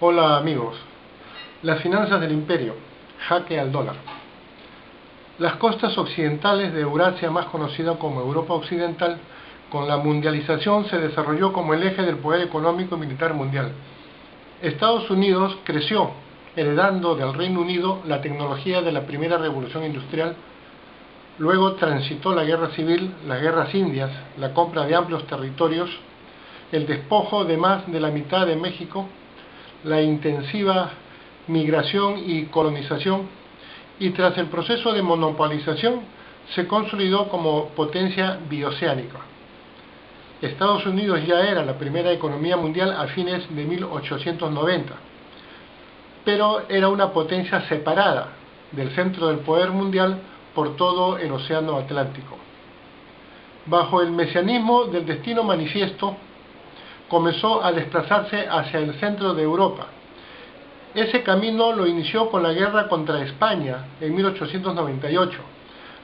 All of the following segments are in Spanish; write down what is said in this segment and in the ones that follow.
Hola amigos, las finanzas del imperio, jaque al dólar. Las costas occidentales de Eurasia, más conocida como Europa Occidental, con la mundialización se desarrolló como el eje del poder económico y militar mundial. Estados Unidos creció, heredando del Reino Unido la tecnología de la primera revolución industrial. Luego transitó la guerra civil, las guerras indias, la compra de amplios territorios, el despojo de más de la mitad de México, la intensiva migración y colonización, y tras el proceso de monopolización se consolidó como potencia bioceánica. Estados Unidos ya era la primera economía mundial a fines de 1890, pero era una potencia separada del centro del poder mundial por todo el océano Atlántico. Bajo el mesianismo del destino manifiesto, comenzó a desplazarse hacia el centro de Europa. Ese camino lo inició con la guerra contra España en 1898,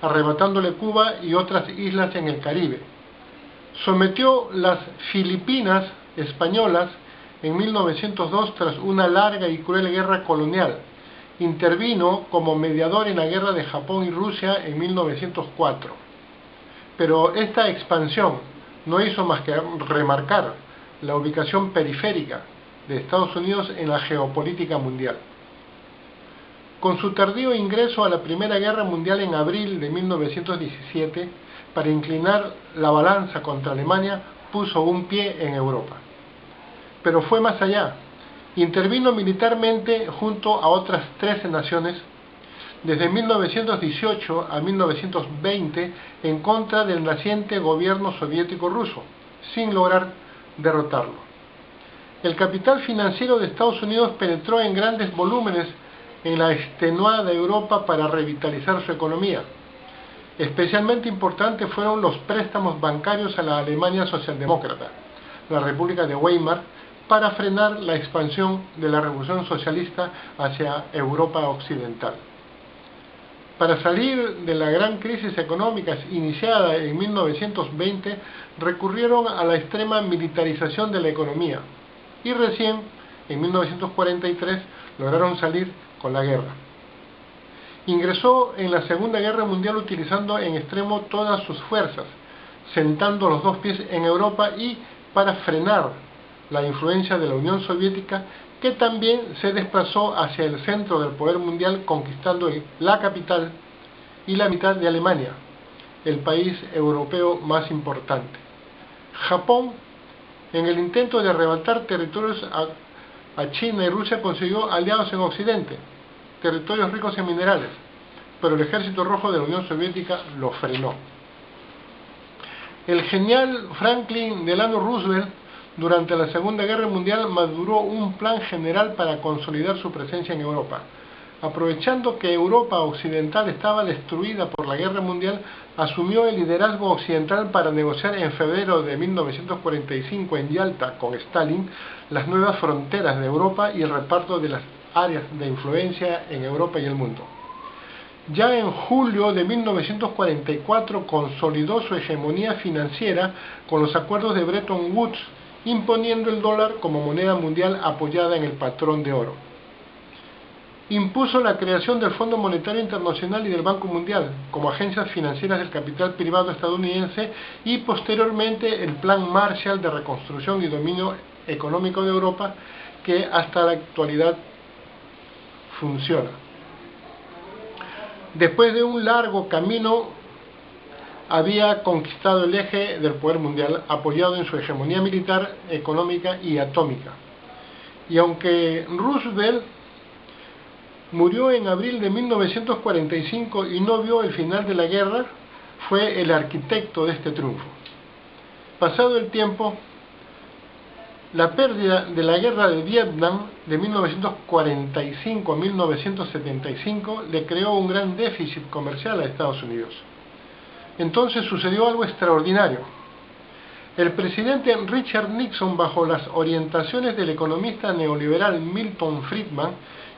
arrebatándole Cuba y otras islas en el Caribe. Sometió las Filipinas españolas en 1902 tras una larga y cruel guerra colonial. Intervino como mediador en la guerra de Japón y Rusia en 1904. Pero esta expansión no hizo más que remarcar la ubicación periférica de Estados Unidos en la geopolítica mundial. Con su tardío ingreso a la Primera Guerra Mundial en abril de 1917, para inclinar la balanza contra Alemania, puso un pie en Europa. Pero fue más allá. Intervino militarmente junto a otras 13 naciones desde 1918 a 1920 en contra del naciente gobierno soviético ruso, sin lograr derrotarlo. El capital financiero de Estados Unidos penetró en grandes volúmenes en la extenuada Europa para revitalizar su economía. Especialmente importantes fueron los préstamos bancarios a la Alemania socialdemócrata, la República de Weimar, para frenar la expansión de la revolución socialista hacia Europa Occidental. Para salir de la gran crisis económica iniciada en 1920, recurrieron a la extrema militarización de la economía y recién, en 1943, lograron salir con la guerra. Ingresó en la Segunda Guerra Mundial utilizando en extremo todas sus fuerzas, sentando los dos pies en Europa y para frenar la influencia de la Unión Soviética, que también se desplazó hacia el centro del poder mundial, conquistando la capital y la mitad de Alemania, el país europeo más importante. Japón, en el intento de arrebatar territorios a China y Rusia, consiguió aliados en Occidente, territorios ricos en minerales, pero el Ejército Rojo de la Unión Soviética lo frenó. El genial Franklin Delano Roosevelt, durante la Segunda Guerra Mundial, maduró un plan general para consolidar su presencia en Europa. Aprovechando que Europa Occidental estaba destruida por la Guerra Mundial, asumió el liderazgo occidental para negociar en febrero de 1945 en Yalta con Stalin las nuevas fronteras de Europa y el reparto de las áreas de influencia en Europa y el mundo. Ya en julio de 1944 consolidó su hegemonía financiera con los acuerdos de Bretton Woods, imponiendo el dólar como moneda mundial apoyada en el patrón de oro. Impuso la creación del Fondo Monetario Internacional y del Banco Mundial como agencias financieras del capital privado estadounidense y posteriormente el Plan Marshall de reconstrucción y dominio económico de Europa, que hasta la actualidad funciona. Después de un largo camino, había conquistado el eje del poder mundial, apoyado en su hegemonía militar, económica y atómica. Y aunque Roosevelt murió en abril de 1945 y no vio el final de la guerra, fue el arquitecto de este triunfo. Pasado el tiempo, la pérdida de la guerra de Vietnam de 1945 a 1975 le creó un gran déficit comercial a Estados Unidos. Entonces sucedió algo extraordinario. El presidente Richard Nixon, bajo las orientaciones del economista neoliberal Milton Friedman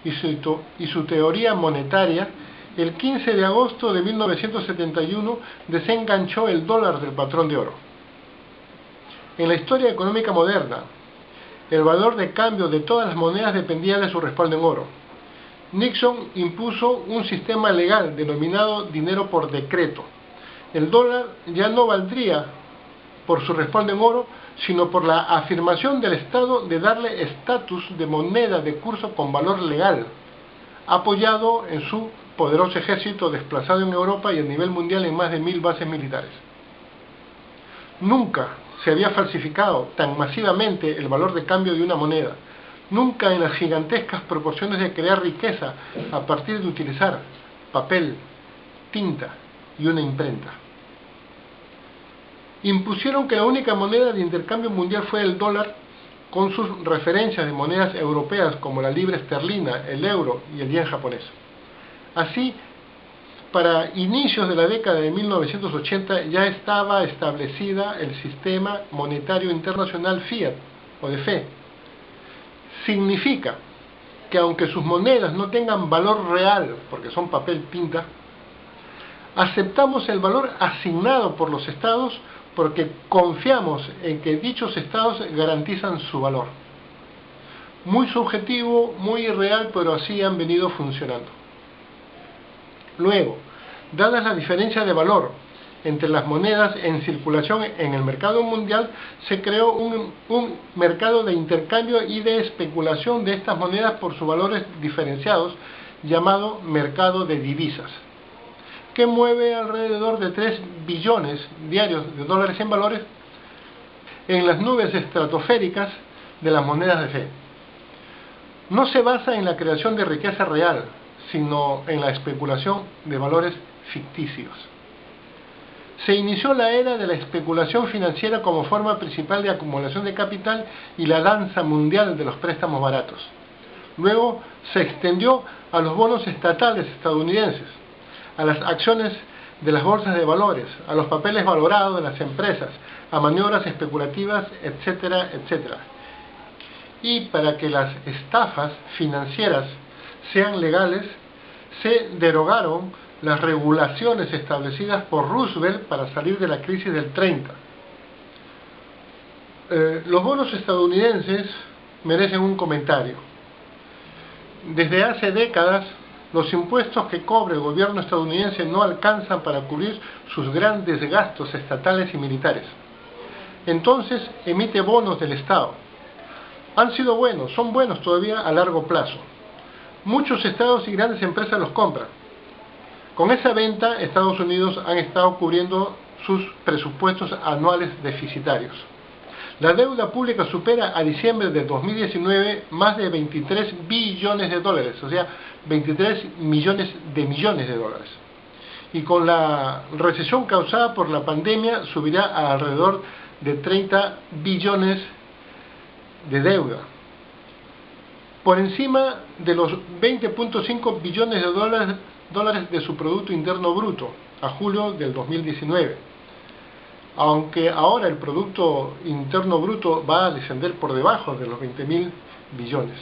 y su teoría monetaria, el 15 de agosto de 1971 desenganchó el dólar del patrón de oro. En la historia económica moderna, El valor de cambio de todas las monedas dependía de su respaldo en oro. Nixon impuso un sistema legal denominado dinero por decreto. El dólar ya no valdría por su respaldo en oro, sino por la afirmación del Estado de darle estatus de moneda de curso con valor legal, apoyado en su poderoso ejército desplazado en Europa y a nivel mundial en más de 1000 bases militares. Nunca se había falsificado tan masivamente el valor de cambio de una moneda, nunca en las gigantescas proporciones de crear riqueza a partir de utilizar papel, tinta y una imprenta. Impusieron que la única moneda de intercambio mundial fue el dólar, con sus referencias de monedas europeas como la libra esterlina, el euro y el yen japonés. Así, para inicios de la década de 1980 ya estaba establecida el sistema monetario internacional Fiat o de fe. Significa que aunque sus monedas no tengan valor real, porque son papel tinta, aceptamos el valor asignado por los estados porque confiamos en que dichos estados garantizan su valor. Muy subjetivo, muy irreal, pero así han venido funcionando. Luego, dadas la diferencia de valor entre las monedas en circulación en el mercado mundial, se creó un mercado de intercambio y de especulación de estas monedas por sus valores diferenciados, llamado mercado de divisas, que mueve alrededor de 3 billones diarios de dólares en valores en las nubes estratosféricas de las monedas de fe. No se basa en la creación de riqueza real, sino en la especulación de valores ficticios. Se inició la era de la especulación financiera como forma principal de acumulación de capital y la danza mundial de los préstamos baratos. Luego se extendió a los bonos estatales estadounidenses, a las acciones de las bolsas de valores, a los papeles valorados de las empresas, a maniobras especulativas, etcétera, etcétera. Y para que las estafas financieras sean legales, se derogaron las regulaciones establecidas por Roosevelt para salir de la crisis del 30. Los bonos estadounidenses merecen un comentario. Desde hace décadas, los impuestos que cobra el gobierno estadounidense no alcanzan para cubrir sus grandes gastos estatales y militares. Entonces emite bonos del Estado. Han sido buenos, son buenos todavía a largo plazo. Muchos estados y grandes empresas los compran. Con esa venta, Estados Unidos han estado cubriendo sus presupuestos anuales deficitarios. La deuda pública supera a diciembre de 2019 más de 23 billones de dólares, o sea, 23 millones de dólares. Y con la recesión causada por la pandemia subirá a alrededor de 30 billones de deuda, por encima de los 20.5 billones de dólares de su Producto Interno Bruto a julio del 2019. Aunque ahora el Producto Interno Bruto va a descender por debajo de los 20.000 billones.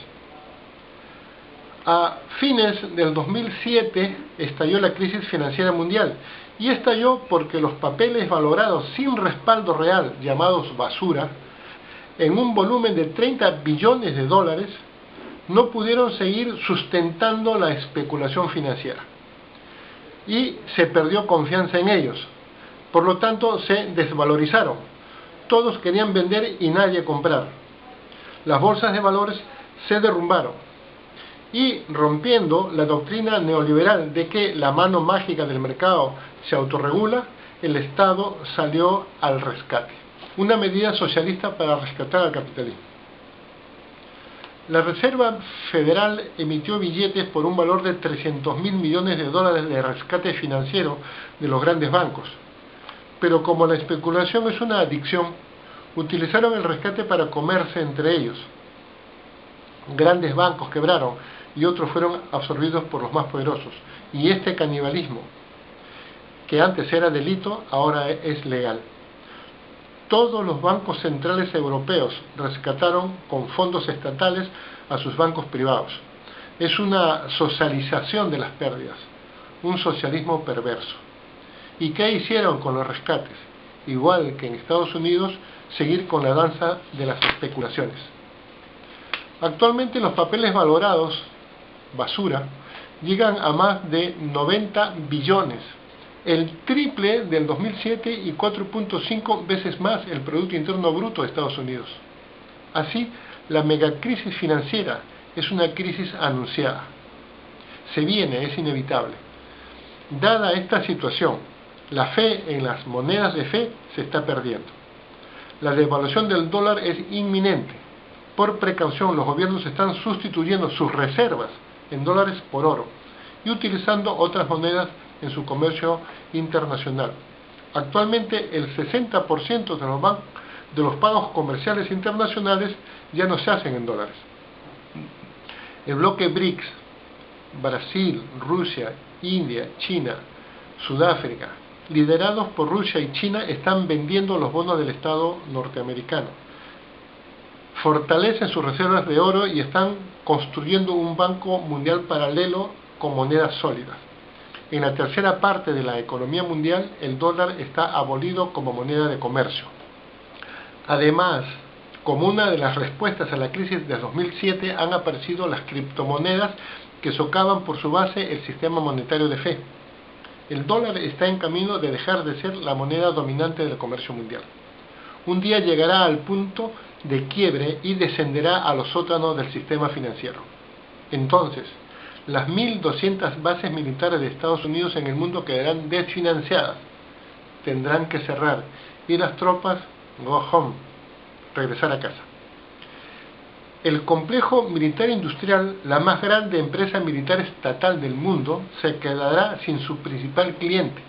A fines del 2007 estalló la crisis financiera mundial, y estalló porque los papeles valorados sin respaldo real, llamados basura, en un volumen de 30 billones de dólares, no pudieron seguir sustentando la especulación financiera. Y se perdió confianza en ellos. Por lo tanto, se desvalorizaron. Todos querían vender y nadie comprar. Las bolsas de valores se derrumbaron. Y rompiendo la doctrina neoliberal de que la mano mágica del mercado se autorregula, el Estado salió al rescate. Una medida socialista para rescatar al capitalismo. La Reserva Federal emitió billetes por un valor de 300.000 millones de dólares de rescate financiero de los grandes bancos. Pero como la especulación es una adicción, utilizaron el rescate para comerse entre ellos. Grandes bancos quebraron y otros fueron absorbidos por los más poderosos. Y este canibalismo, que antes era delito, ahora es legal. Todos los bancos centrales europeos rescataron con fondos estatales a sus bancos privados. Es una socialización de las pérdidas, un socialismo perverso. ¿Y qué hicieron con los rescates? Igual que en Estados Unidos, seguir con la danza de las especulaciones. Actualmente los papeles valorados, basura, llegan a más de 90 billones, el triple del 2007 y 4.5 veces más el Producto Interno Bruto de Estados Unidos. Así, la megacrisis financiera es una crisis anunciada. Se viene, es inevitable. Dada esta situación, la fe en las monedas de fe se está perdiendo. La devaluación del dólar es inminente. Por precaución, los gobiernos están sustituyendo sus reservas en dólares por oro y utilizando otras monedas en su comercio internacional. Actualmente, el 60% de los pagos comerciales internacionales ya no se hacen en dólares. El bloque BRICS, Brasil, Rusia, India, China, Sudáfrica, liderados por Rusia y China, están vendiendo los bonos del Estado norteamericano. Fortalecen sus reservas de oro y están construyendo un banco mundial paralelo con monedas sólidas. En la tercera parte de la economía mundial, el dólar está abolido como moneda de comercio. Además, como una de las respuestas a la crisis de 2007, han aparecido las criptomonedas que socavan por su base el sistema monetario de fe. El dólar está en camino de dejar de ser la moneda dominante del comercio mundial. Un día llegará al punto de quiebre y descenderá a los sótanos del sistema financiero. Entonces, las 1.200 bases militares de Estados Unidos en el mundo quedarán desfinanciadas, tendrán que cerrar y las tropas go home, regresar a casa. El complejo militar industrial, la más grande empresa militar estatal del mundo, se quedará sin su principal cliente.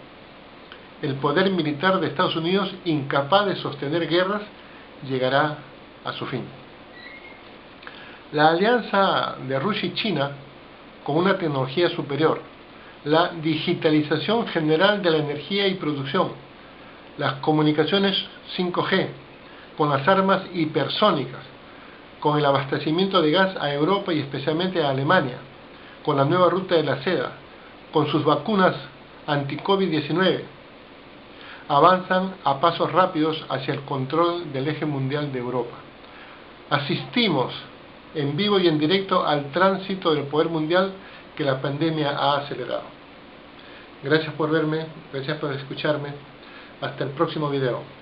El poder militar de Estados Unidos, incapaz de sostener guerras, llegará a su fin. La alianza de Rusia y China, con una tecnología superior, la digitalización general de la energía y producción, las comunicaciones 5G, con las armas hipersónicas, con el abastecimiento de gas a Europa y especialmente a Alemania, con la nueva ruta de la seda, con sus vacunas anti-COVID-19, avanzan a pasos rápidos hacia el control del eje mundial de Europa. Asistimos en vivo y en directo al tránsito del poder mundial que la pandemia ha acelerado. Gracias por verme, gracias por escucharme. Hasta el próximo video.